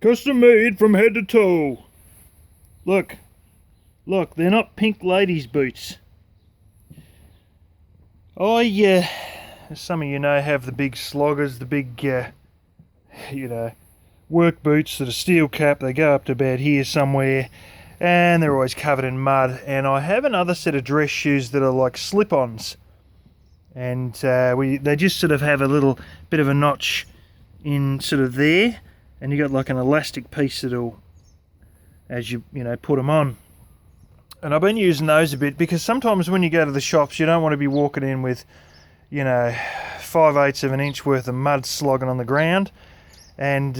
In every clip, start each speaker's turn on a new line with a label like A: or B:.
A: Custom made from head to toe. Look, they're not pink ladies' boots. I, as some of you know, have the big sloggers, the big, work boots that are steel cap. They go up to about here somewhere, and they're always covered in mud. And I have another set of dress shoes that are like slip-ons, and they just sort of have a little bit of a notch in sort of there, and you got like an elastic piece that'll, as you put them on. And I've been using those a bit because sometimes when you go to the shops, you don't want to be walking in with 5/8 of an inch worth of mud slogging on the ground, and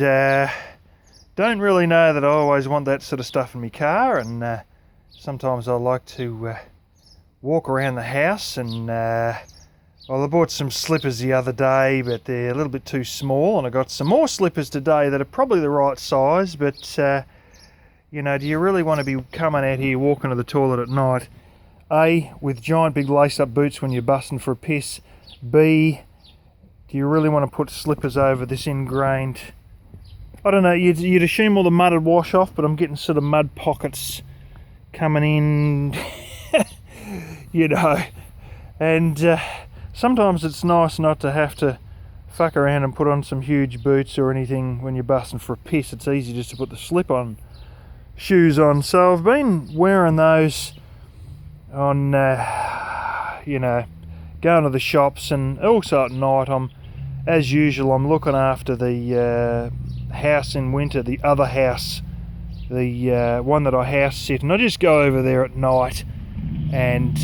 A: don't really know that I always want that sort of stuff in my car. And sometimes I like to walk around the house, and I bought some slippers the other day, but they're a little bit too small, and I got some more slippers today that are probably the right size, but do you really want to be coming out here walking to the toilet at night? A, with giant big lace-up boots when you're busting for a piss. B, do you really want to put slippers over this ingrained... I don't know, you'd assume all the mud would wash off, but I'm getting sort of mud pockets coming in, and sometimes it's nice not to have to fuck around and put on some huge boots or anything when you're busting for a piss. It's easy just to put the slip-on shoes on. So I've been wearing those on, going to the shops, and also at night as usual, I'm looking after the house in winter, the other house, the one that I house sit, and I just go over there at night and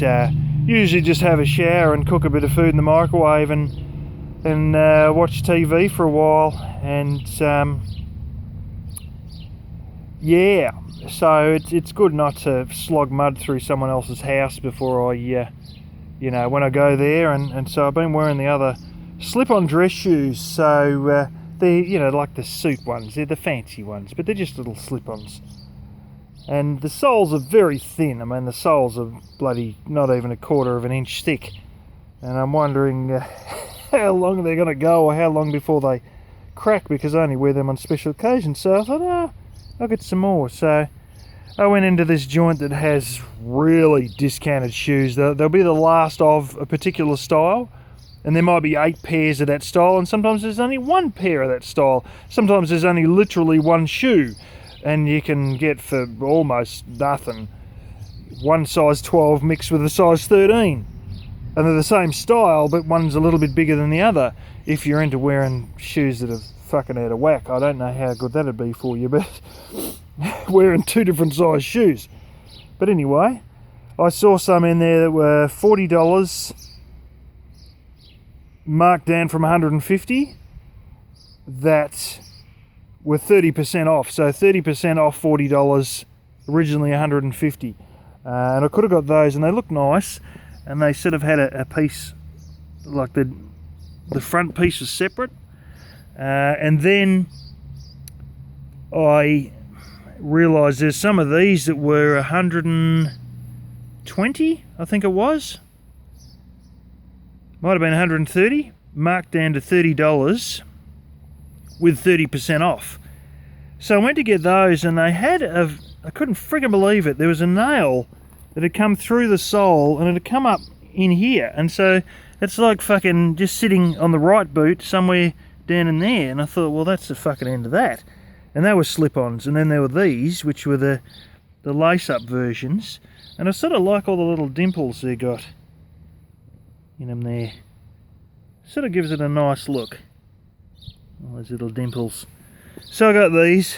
A: usually just have a shower and cook a bit of food in the microwave and watch TV for a while, and so it's good not to slog mud through someone else's house before I when I go there, and so I've been wearing the other slip-on dress shoes. So they're like the suit ones, they're the fancy ones, but they're just little slip-ons, and the soles are very thin. I mean, the soles are bloody not even a quarter of an inch thick, and I'm wondering how long they're going to go, or how long before they crack, because I only wear them on special occasions. So I thought, I'll get some more. So I went into this joint that has really discounted shoes. They'll be the last of a particular style, and there might be 8 pairs of that style, and sometimes there's only 1 pair of that style. Sometimes there's only literally 1 shoe, and you can get for almost nothing one size 12 mixed with a size 13. And they're the same style, but one's a little bit bigger than the other. If you're into wearing shoes that are fucking out of whack, I don't know how good that'd be for you, but wearing 2 different size shoes. But anyway, I saw some in there that were $40, marked down from $150, that were 30% off. So 30% off $40, originally $150. And I could have got those, and they look nice, and they sort of had a piece, like the front piece was separate. And then I realised there's some of these that were 120, I think it was. Might have been 130, marked down to $30 with 30% off. So I went to get those, and they had I couldn't friggin' believe it, there was a nail that had come through the sole, and it had come up in here, and so it's like fucking just sitting on the right boot somewhere down in there. And I thought, well, that's the fucking end of that. And they were slip-ons, and then there were these, which were the lace-up versions, and I sort of like all the little dimples they got in them there. Sort of gives it a nice look, all those little dimples. So I got these,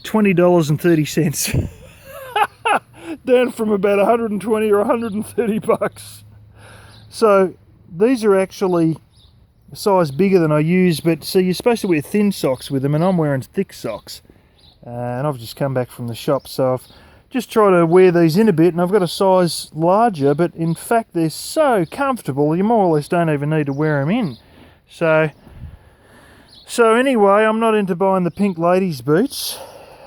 A: $20.30, down from about 120 or 130 bucks. So these are actually a size bigger than I use, but see, you're supposed to wear thin socks with them, and I'm wearing thick socks. And I've just come back from the shop, so I've just tried to wear these in a bit, and I've got a size larger, but in fact they're so comfortable you more or less don't even need to wear them in. So anyway, I'm not into buying the pink ladies boots.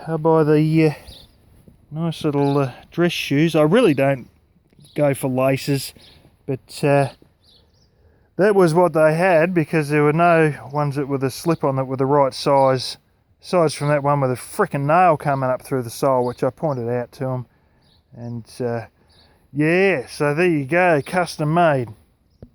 A: I buy the nice little dress shoes. I really don't go for laces, but that was what they had, because there were no ones that were the slip-on that were the right size Aside from that one with a freaking nail coming up through the sole, which I pointed out to him. And yeah, so there you go, custom made.